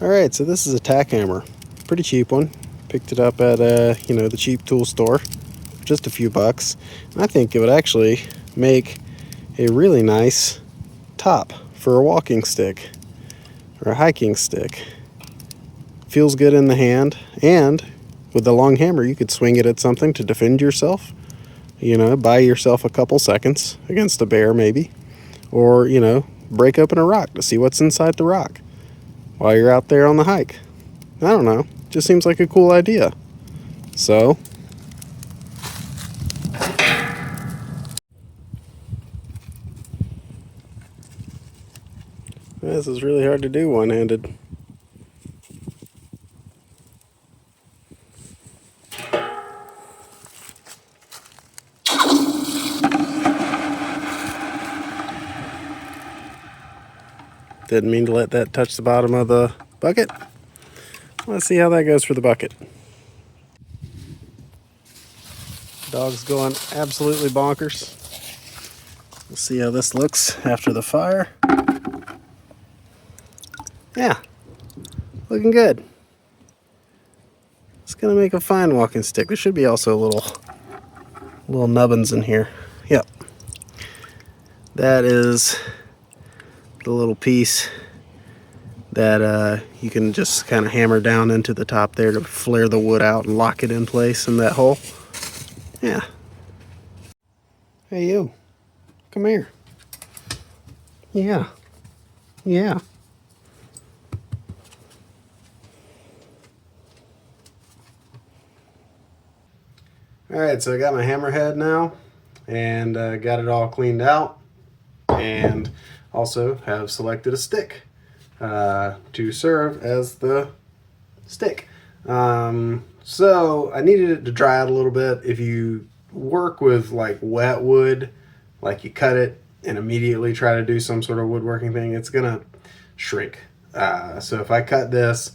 Alright, so this is a tack hammer. Pretty cheap one. Picked it up at the cheap tool store. Just a few bucks. And I think it would actually make a really nice top for a walking stick or a hiking stick. Feels good in the hand, and with the long hammer you could swing it at something to defend yourself. Buy yourself a couple seconds against a bear maybe. Or, break open a rock to see what's inside the rock while you're out there on the hike. I don't know, just seems like a cool idea. So, this is really hard to do one-handed. Didn't mean to let that touch the bottom of the bucket. Let's see how that goes for the bucket. Dog's going absolutely bonkers. We'll see how this looks after the fire. Yeah, looking good. It's gonna make a fine walking stick. There should be also a little nubbins in here. Yep. That is the little piece that you can just kind of hammer down into the top there to flare the wood out and lock it in place in that hole. Yeah. Hey you, come here. Yeah. Yeah. Alright, so I got my hammerhead now and got it all cleaned out, and also have selected a stick to serve as the stick. So I needed it to dry out a little bit. If you work with like wet wood, like you cut it and immediately try to do some sort of woodworking thing, it's gonna shrink. So if I cut this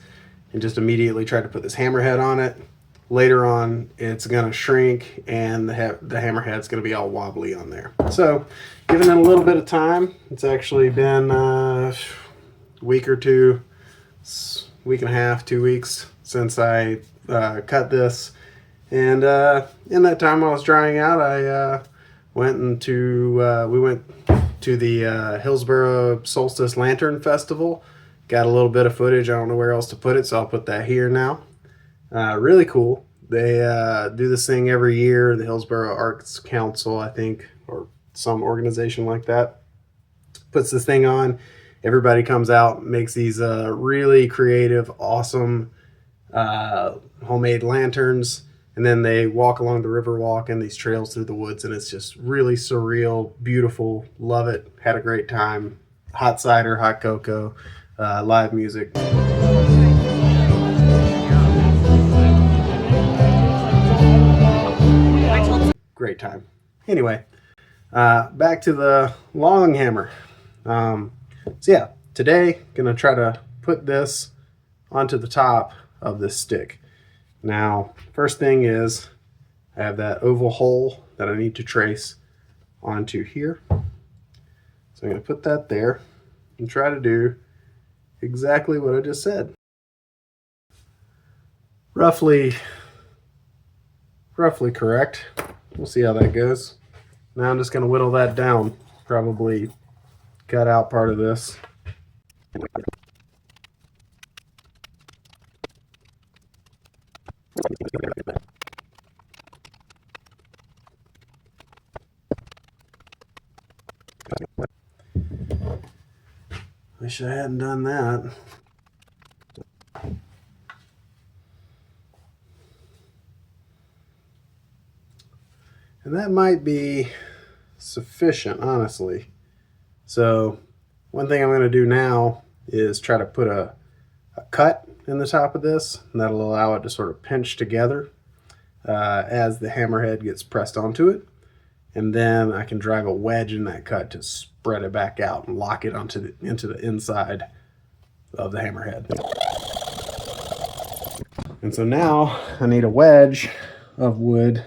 and just immediately try to put this hammerhead on it, later on it's gonna shrink and the hammerhead's gonna be all wobbly on there. So giving it a little bit of time. It's actually been a week or two, week and a half, 2 weeks since I cut this, and in that time I was drying out, I we went to the Hillsborough Solstice Lantern Festival. Got a little bit of footage. I don't know where else to put it, so I'll put that here now. Really cool. They do this thing every year. The Hillsborough Arts Council, I think, or some organization like that, puts this thing on. Everybody comes out, makes these really creative, awesome homemade lanterns, and then they walk along the river walk and these trails through the woods, and it's just really surreal, beautiful. Love it. Had a great time. Hot cider, hot cocoa, live music. Great time. Anyway, back to the long hammer. So yeah, today gonna try to put this onto the top of this stick. Now, first thing is I have that oval hole that I need to trace onto here. So I'm gonna put that there and try to do exactly what I just said. Roughly correct. We'll see how that goes. Now I'm just going to whittle that down. Probably cut out part of this. Wish I hadn't done that. And that might be sufficient, honestly. So one thing I'm going to do now is try to put a cut in the top of this, and that'll allow it to sort of pinch together as the hammerhead gets pressed onto it. And then I can drive a wedge in that cut to spread it back out and lock it into the inside of the hammerhead. And so now I need a wedge of wood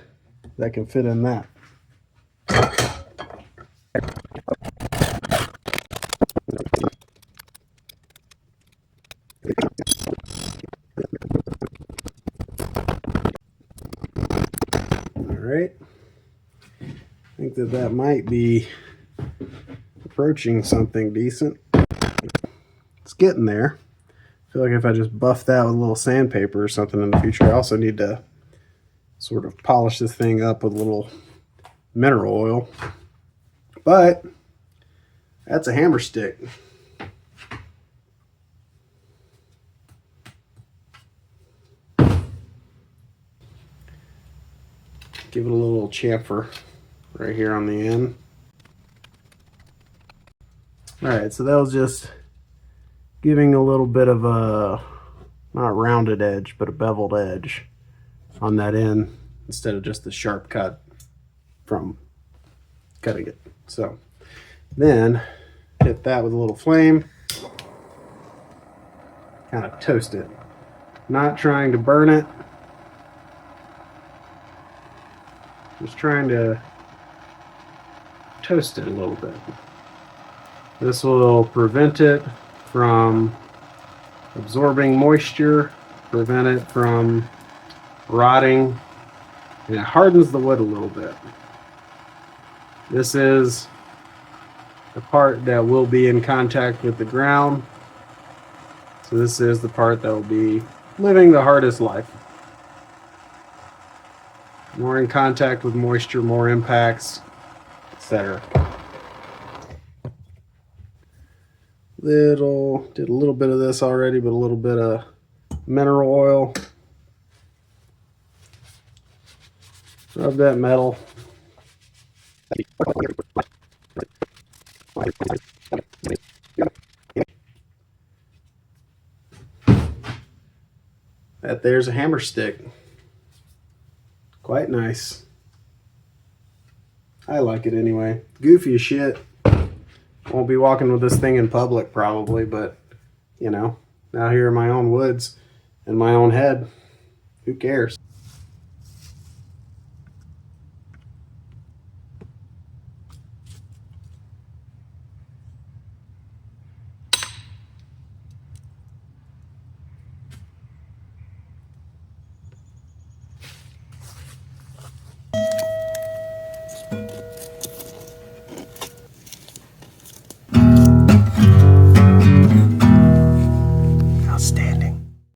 that can fit in that. right. I think that might be approaching something decent. It's getting there. I feel like if I just buff that with a little sandpaper or something in the future, I also need to sort of polish this thing up with a little mineral oil. But that's a hammer stick. Give it a little chamfer right here on the end. Alright, so that was just giving a little bit of a, not rounded edge, but a beveled edge on that end instead of just the sharp cut from cutting it. So then hit that with a little flame, kind of toast it. Not trying to burn it, just trying to toast it a little bit. This will prevent it from absorbing moisture, prevent it from rotting, and it hardens the wood a little bit. This is the part that will be in contact with the ground. So this is the part that will be living the hardest life. More in contact with moisture, more impacts, etc. Did a little bit of this already, but a little bit of mineral oil. Rub that metal. That there's a hammer stick. Quite nice. I like it anyway. Goofy as shit. Won't be walking with this thing in public probably, but you know, out here in my own woods, in my own head, who cares?